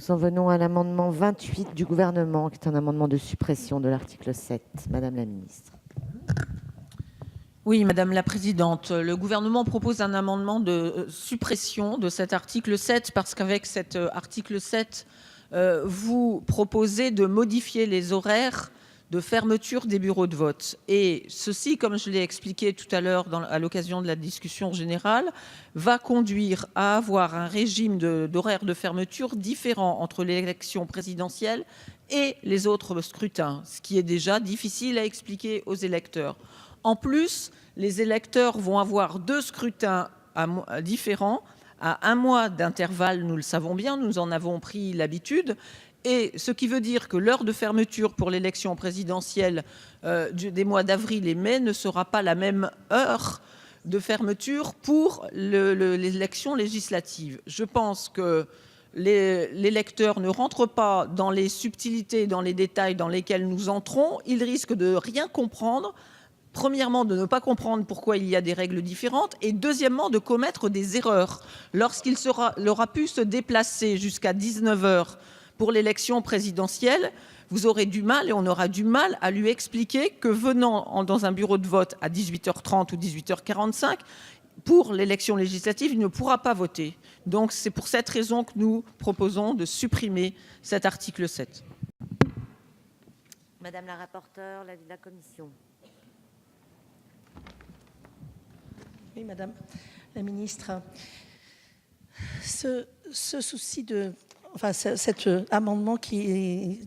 Nous en venons à l'amendement 28 du gouvernement, qui est un amendement de suppression de l'article 7. Madame la ministre. Oui, Madame la Présidente, le gouvernement propose un amendement de suppression de cet article 7 parce qu'avec cet article 7, vous proposez de modifier les horaires de fermeture des bureaux de vote. Et ceci, comme je l'ai expliqué tout à l'heure à l'occasion de la discussion générale, va conduire à avoir un régime d'horaire de fermeture différent entre l'élection présidentielle et les autres scrutins, ce qui est déjà difficile à expliquer aux électeurs. En plus, les électeurs vont avoir 2 scrutins différents à 1 mois d'intervalle, nous le savons bien, nous en avons pris l'habitude, et ce qui veut dire que l'heure de fermeture pour l'élection présidentielle des mois d'avril et mai ne sera pas la même heure de fermeture pour l'élection législative. Je pense que l'électeur ne rentre pas dans les subtilités, dans les détails dans lesquels nous entrons, il risque de rien comprendre. Premièrement, de ne pas comprendre pourquoi il y a des règles différentes et deuxièmement, de commettre des erreurs. Lorsqu'il aura pu se déplacer jusqu'à 19 h pour l'élection présidentielle, vous aurez du mal et on aura du mal à lui expliquer que venant dans un bureau de vote à 18 h 30 ou 18 h 45, pour l'élection législative, il ne pourra pas voter. Donc c'est pour cette raison que nous proposons de supprimer cet article 7. Madame la rapporteure, l'avis de la commission. Oui, Madame la ministre, ce souci cet amendement qui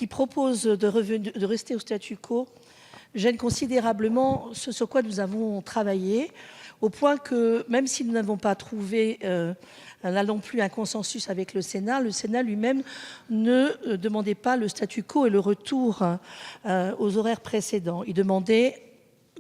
propose de rester au statu quo gêne considérablement ce sur quoi nous avons travaillé, au point que même si nous n'avons pas trouvé là non plus un consensus avec le Sénat lui-même ne demandait pas le statu quo et le retour aux horaires précédents. Il demandait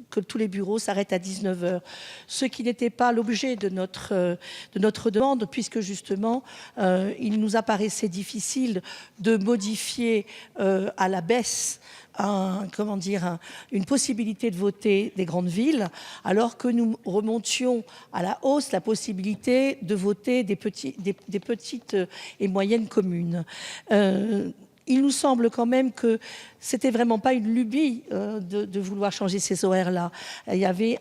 que tous les bureaux s'arrêtent à 19 h, ce qui n'était pas l'objet de notre demande, puisque justement, il nous apparaissait difficile de modifier à la baisse une possibilité de voter des grandes villes, alors que nous remontions à la hausse la possibilité de voter des petites et moyennes communes. Il nous semble quand même que c'était vraiment pas une lubie de vouloir changer ces horaires-là. Il y avait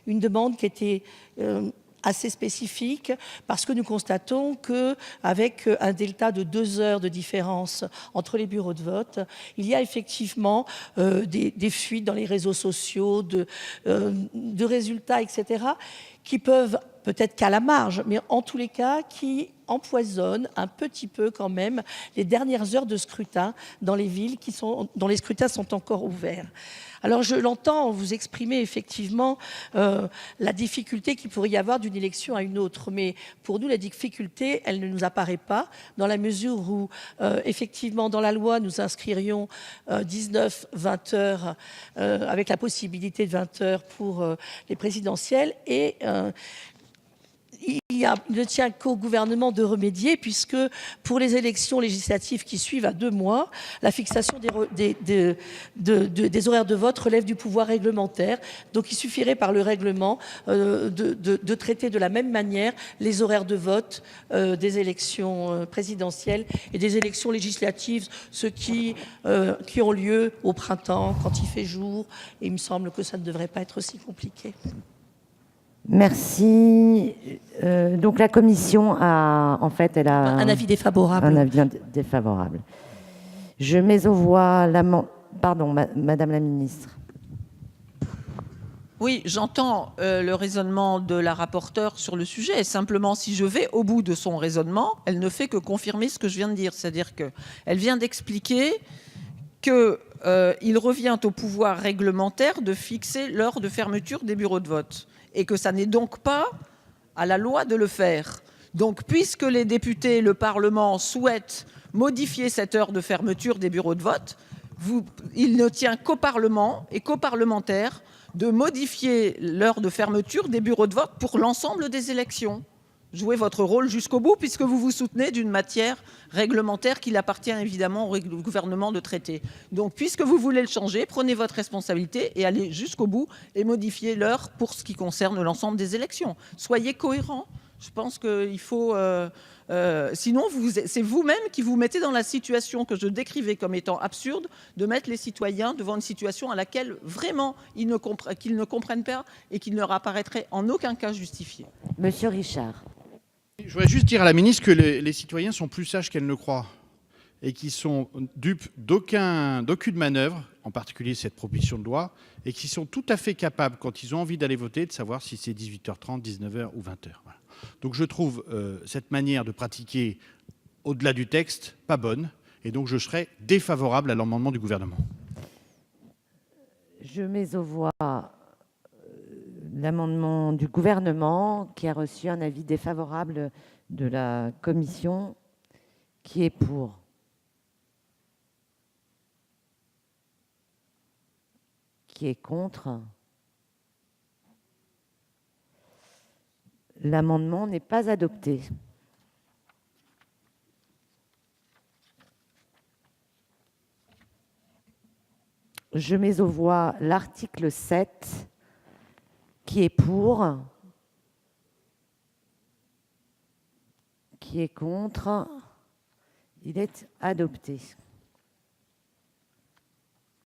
une demande qui était assez spécifique parce que nous constatons qu'avec un delta de 2 heures de différence entre les bureaux de vote, il y a effectivement des fuites dans les réseaux sociaux, de résultats, etc., qui peuvent, peut-être qu'à la marge, mais en tous les cas, qui empoisonnent un petit peu quand même les dernières heures de scrutin dans les villes dont les scrutins sont encore ouverts. Alors je l'entends vous exprimer effectivement la difficulté qu'il pourrait y avoir d'une élection à une autre, mais pour nous la difficulté elle ne nous apparaît pas dans la mesure où effectivement dans la loi nous inscririons 19-20 heures avec la possibilité de 20 heures pour les présidentielles et il ne tient qu'au gouvernement de remédier puisque pour les élections législatives qui suivent à 2 mois, la fixation des horaires de vote relève du pouvoir réglementaire. Donc il suffirait par le règlement de traiter de la même manière les horaires de vote des élections présidentielles et des élections législatives, ceux qui ont lieu au printemps quand il fait jour. Et il me semble que ça ne devrait pas être aussi compliqué. Merci. Donc la commission a, en fait, elle a un avis défavorable. Un avis défavorable. Je mets aux voix l'amendement. Pardon, Madame la ministre. Oui, j'entends le raisonnement de la rapporteure sur le sujet. Simplement, si je vais au bout de son raisonnement, elle ne fait que confirmer ce que je viens de dire. C'est-à-dire qu'elle vient d'expliquer qu'il revient au pouvoir réglementaire de fixer l'heure de fermeture des bureaux de vote. Et que ça n'est donc pas à la loi de le faire. Donc, puisque les députés, le Parlement souhaitent modifier cette heure de fermeture des bureaux de vote, il ne tient qu'au Parlement et qu'aux parlementaires de modifier l'heure de fermeture des bureaux de vote pour l'ensemble des élections. Jouez votre rôle jusqu'au bout puisque vous vous soutenez d'une matière réglementaire qu'il appartient évidemment au gouvernement de traiter. Donc puisque vous voulez le changer, prenez votre responsabilité et allez jusqu'au bout et modifiez l'heure pour ce qui concerne l'ensemble des élections. Soyez cohérents. Je pense qu'il faut... sinon, c'est vous-même qui vous mettez dans la situation que je décrivais comme étant absurde, de mettre les citoyens devant une situation à laquelle vraiment qu'ils ne comprennent pas et qui ne leur apparaîtrait en aucun cas justifiée. Monsieur Richard. Je voudrais juste dire à la ministre que les citoyens sont plus sages qu'elle ne croit et qui sont dupes d'aucune manœuvre, en particulier cette proposition de loi, et qui sont tout à fait capables, quand ils ont envie d'aller voter, de savoir si c'est 18h30, 19h ou 20h. Voilà. Donc je trouve cette manière de pratiquer au-delà du texte pas bonne, et donc je serai défavorable à l'amendement du gouvernement. Je mets aux voix l'amendement du gouvernement qui a reçu un avis défavorable de la commission. Qui est pour? Qui est contre? L'amendement n'est pas adopté. Je mets aux voix l'article 7. Qui est pour? Qui est contre? Il est adopté.